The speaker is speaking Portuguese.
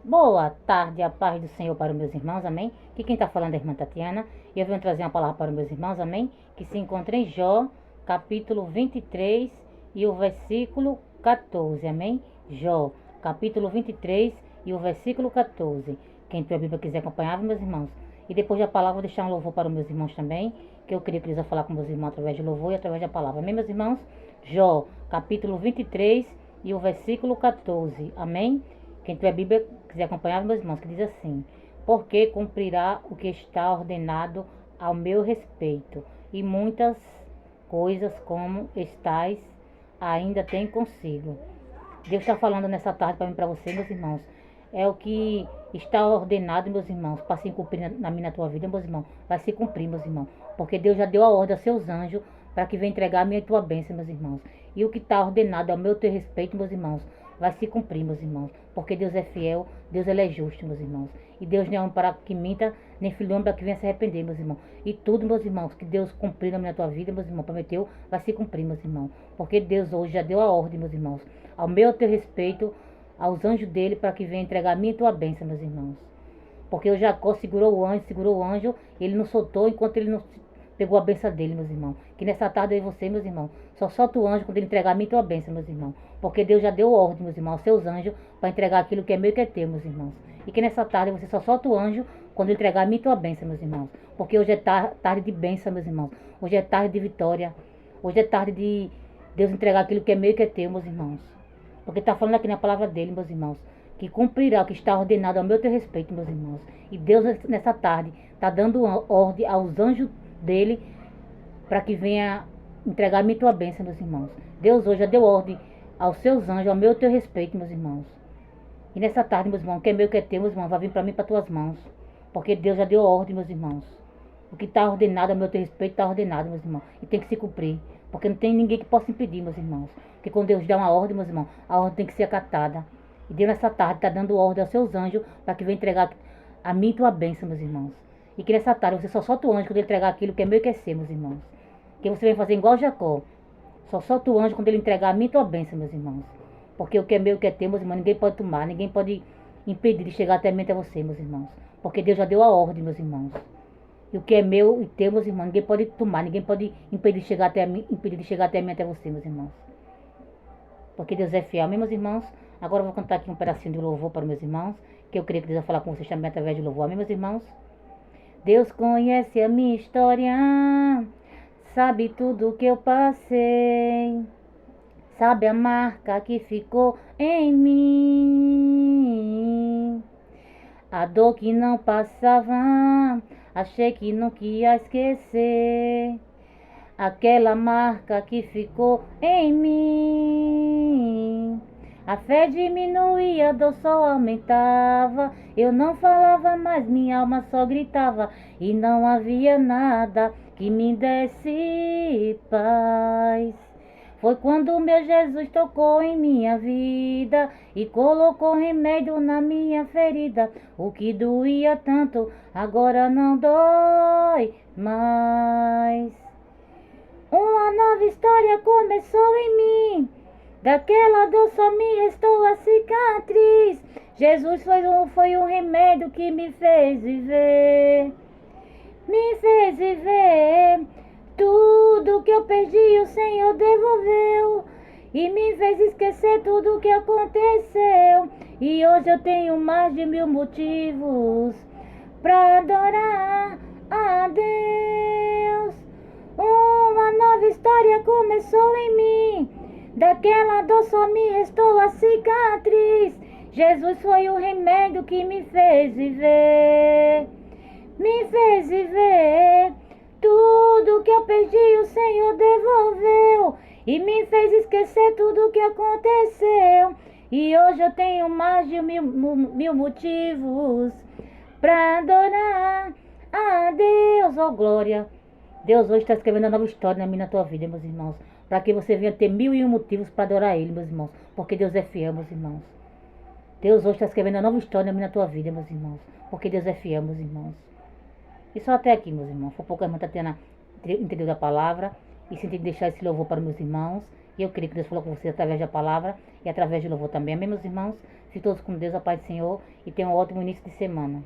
Boa tarde, a paz do Senhor para os meus irmãos, amém? Que quem está falando é a irmã Tatiana, e eu venho trazer uma palavra para os meus irmãos, amém? Que se encontra em Jó, capítulo 23 e o versículo 14, amém? Jó, capítulo 23 e o versículo 14. Quem tem a Bíblia quiser acompanhar, meus irmãos. E depois da palavra, vou deixar um louvor para os meus irmãos também, que eu queria que eles iam falar com meus irmãos através de louvor e através da palavra, amém, meus irmãos? Jó, capítulo 23 e o versículo 14, amém? Quem tiver a Bíblia quiser acompanhar, meus irmãos, que diz assim: porque cumprirá o que está ordenado ao meu respeito, e muitas coisas como estais ainda tem consigo. Deus está falando nessa tarde para mim, para você, meus irmãos. É o que está ordenado, meus irmãos, para se cumprir na minha, na tua vida, meus irmãos. Vai se cumprir, meus irmãos. Porque Deus já deu a ordem aos seus anjos para que venha entregar a minha e tua bênção, meus irmãos. E o que está ordenado ao meu teu respeito, meus irmãos, vai se cumprir, meus irmãos. Porque Deus é fiel, Deus ele é justo, meus irmãos. E Deus não é homem para que minta, nem filho homem para que venha se arrepender, meus irmãos. E tudo, meus irmãos, que Deus cumpriu na minha tua vida, meus irmãos, prometeu, vai se cumprir, meus irmãos. Porque Deus hoje já deu a ordem, meus irmãos, ao meu teu respeito, aos anjos dele, para que venha entregar a minha e tua bênção, meus irmãos. Porque o Jacó segurou o anjo, ele não soltou enquanto ele não pegou a bênção dele, meus irmãos. Que nessa tarde eu e você, meus irmãos, só solta o anjo quando ele entregar a mim e tua bênção, meus irmãos. Porque Deus já deu ordem, meus irmãos, aos seus anjos, para entregar aquilo que é meu e que é teu, meus irmãos. E que nessa tarde você só solta o anjo quando ele entregar a mim e tua bênção, meus irmãos. Porque hoje é tarde de bênção, meus irmãos. Hoje é tarde de vitória. Hoje é tarde de Deus entregar aquilo que é meu e que é teu, meus irmãos. Porque está falando aqui na palavra dele, meus irmãos, que cumprirá o que está ordenado ao meu teu respeito, meus irmãos. E Deus, nessa tarde, está dando ordem aos anjos dele para que venha entregar a minha tua bênção, meus irmãos. Deus hoje já deu ordem aos seus anjos, ao meu teu respeito, meus irmãos. E nessa tarde, meus irmãos, que é meu, que é teu, meus irmãos, vai vir para mim, para tuas mãos. Porque Deus já deu ordem, meus irmãos. O que está ordenado ao meu teu respeito está ordenado, meus irmãos. E tem que se cumprir. Porque não tem ninguém que possa impedir, meus irmãos. Porque quando Deus dá uma ordem, meus irmãos, a ordem tem que ser acatada. E Deus nessa tarde está dando ordem aos seus anjos para que venha entregar a mim e tua bênção, meus irmãos. E que nessa tarde você só solta o anjo quando ele entregar aquilo que é meu e que é seu, meus irmãos. Que você vem fazer igual Jacó. Só solta o anjo quando ele entregar a mim e tua bênção, meus irmãos. Porque o que é meu e o que é teu, meus irmãos, ninguém pode tomar, ninguém pode impedir de chegar até mim, até você, meus irmãos. Porque Deus já deu a ordem, meus irmãos. E o que é meu e teu, meus irmãos, ninguém pode tomar, ninguém pode impedir de chegar até mim, até você, meus irmãos. Porque Deus é fiel, meus irmãos. Agora eu vou cantar aqui um pedacinho de louvor para meus irmãos, que eu creio que Deus vai falar com vocês também através de louvor, amém, meus irmãos? Deus conhece a minha história, sabe tudo que eu passei, sabe a marca que ficou em mim, a dor que não passava, achei que nunca ia esquecer. Aquela marca que ficou em mim. A fé diminuía, a dor só aumentava. Eu não falava mais, minha alma só gritava. E não havia nada que me desse paz. Foi quando meu Jesus tocou em minha vida e colocou remédio na minha ferida. O que doía tanto, agora não dói mais. Uma nova história começou em mim. Daquela dor só me restou a cicatriz. Jesus foi um remédio que me fez viver. Me fez viver. Tudo que eu perdi o Senhor devolveu. E me fez esquecer tudo que aconteceu. E hoje eu tenho mais de 1000 motivos para adorar a Deus. Uma nova história começou em mim. Daquela dor só me restou a cicatriz. Jesus foi o remédio que me fez viver. Me fez viver. Tudo que eu perdi o Senhor devolveu. E me fez esquecer tudo que aconteceu. E hoje eu tenho mais de 1000 motivos para adorar a Deus. Oh glória. Deus hoje está escrevendo uma nova história na minha, na tua vida, meus irmãos. Para que você venha ter 1001 motivos para adorar Ele, meus irmãos. Porque Deus é fiel, meus irmãos. Deus hoje está escrevendo uma nova história na minha, na tua vida, meus irmãos. Porque Deus é fiel, meus irmãos. E só até aqui, meus irmãos. Foi pouco a irmã Tatiana entendeu da palavra. E senti deixar esse louvor para meus irmãos. E eu creio que Deus falou com vocês através da palavra e através do louvor também. Amém, meus irmãos? Fiquem todos com Deus, a paz do Senhor. E tenham um ótimo início de semana.